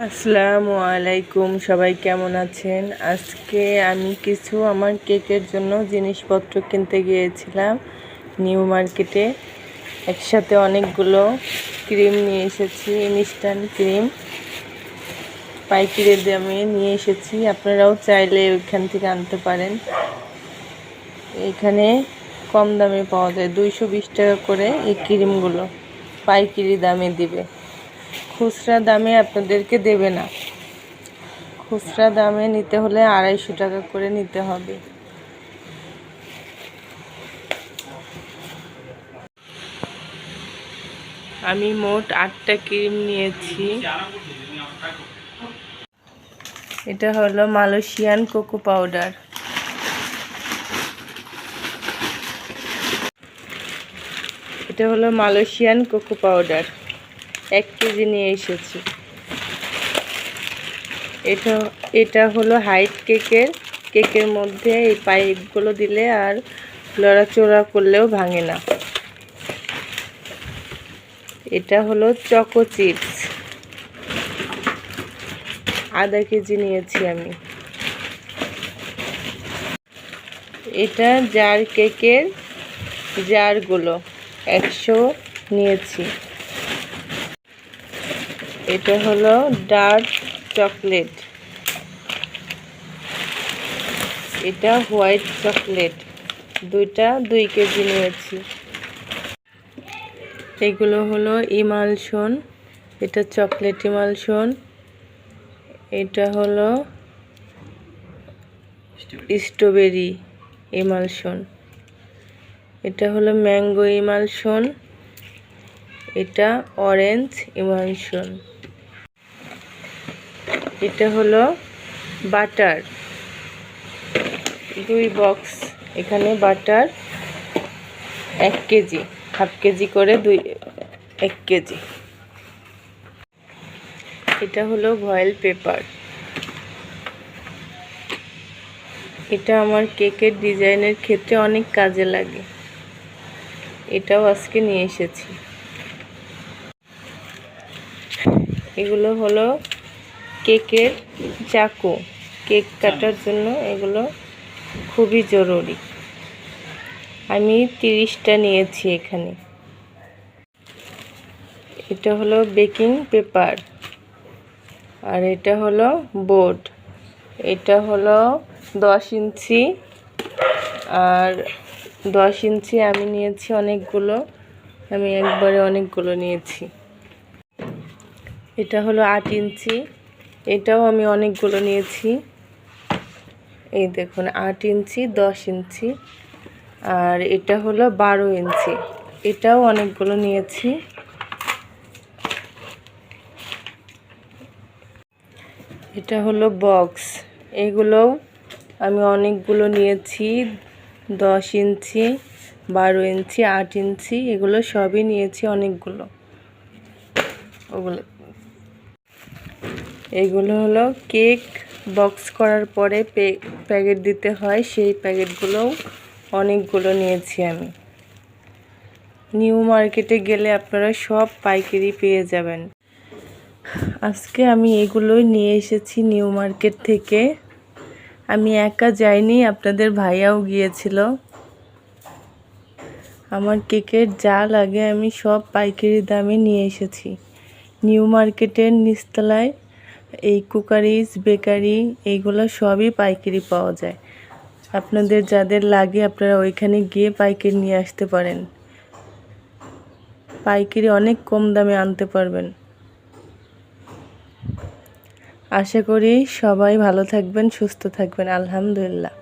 আসসালামু আলাইকুম, সবাই কেমন আছেন? আজকে আমি কিছু আমার কেকের জন্য জিনিসপত্র কিনতে গিয়েছিলাম নিউ মার্কেটে। একসাথে অনেকগুলো ক্রিম নিয়ে এসেছি, ইনস্ট্যান্ট ক্রিম পাইকারি দামে নিয়ে এসেছি। আপনারাও চাইলে ওইখান থেকে আনতে পারেন। এখানে কম দামে পাওয়া যায়, 220 টাকা করে এই ক্রিমগুলো পাইকারি দামে দিবে, খুচরা দামে আপনাদেরকে দেবে না। খুচরা দামে নিতে হলে 250 টাকা করে নিতে হবে। আমি মোট 8টা ক্রিম নিয়েছি। এটা হলো মালয়েশিয়ান কোকো পাউডার। এটা হলো মালয়েশিয়ান কোকো পাউডার, 1 কেজি নিয়ে এসেছি। এটা হলো হাইট কেকের মধ্যে এই পাইপগুলো দিলে আর লড়াচড়া করলেও ভাঙে না। এটা হলো চকো চিপস, আধা কেজি নিয়েছি আমি। এটা জার কেকের জারগুলো 100 নিয়েছি। এটা হলো ডার্ক চকলেট, এটা হোয়াইট চকলেট, দুইটা 2 কেজি নিয়েছি। এগুলো হলো ইমালশন, এটা চকলেট ইমালশন, এটা হলো স্ট্রবেরি ইমালশন, এটা হলো ম্যাঙ্গো ইমালশন, এটা অরেঞ্জ ইমালশন। এটা হলো বাটার, 2 বক্স এখানে বাটার, 1 কেজি, হাফ কেজি করে 1 কেজি। এটা হলো ভয়েল পেপার, এটা আমার কেকের ডিজাইনের ক্ষেত্রে অনেক কাজে লাগে, এটাও আজকে নিয়ে এসেছি। এগুলো হলো কেকের চাকু, কেক কাটার জন্য এগুলো খুবই জরুরি। আমি 30টা নিয়েছি এখানে। এটা হলো বেকিং পেপার, আর এটা হলো বোর্ড। এটা হলো 10 ইঞ্চি, আর 10 ইঞ্চি আমি নিয়েছি অনেকগুলো, আমি একবারে অনেকগুলো নিয়েছি। এটা হলো 8 ইঞ্চি, এটাও আমি অনেকগুলো নিয়েছি। এই দেখুন 8 ইঞ্চি, 10 ইঞ্চি, আর এটা হলো 12 ইঞ্চি, এটাও অনেকগুলো নিয়েছি। এটা হলো বক্স, এগুলোও আমি অনেকগুলো নিয়েছি, 10 ইঞ্চি, 12 ইঞ্চি, 8 ইঞ্চি, এগুলো সবই নিয়েছি অনেকগুলো। এগুলো হলো কেক বক্স করার পরে প্যাকেট দিতে হয়, সেই প্যাকেটগুলোও অনেকগুলো নিয়েছি আমি। নিউ মার্কেটে গেলে আপনারা সব পাইকারি পেয়ে যাবেন। আজকে আমি এগুলোই নিয়ে এসেছি নিউ মার্কেট থেকে। আমি একা যাইনি, আপনাদের ভাইয়াও গিয়েছিল। আমার কেকের যা লাগে আমি সব পাইকারি দামে নিয়ে এসেছি। নিউ মার্কেটের নিচতলায় এই কুকারিজ বেকারি এইগুলো সবই পাইকারি পাওয়া যায়। আপনাদের যাদের লাগে আপনারা ওইখানে গিয়ে পাইকারি নিয়ে আসতে পারেন, পাইকারি অনেক কম দামে আনতে পারবেন। আশা করি সবাই ভালো থাকবেন, সুস্থ থাকবেন। আলহামদুলিল্লাহ।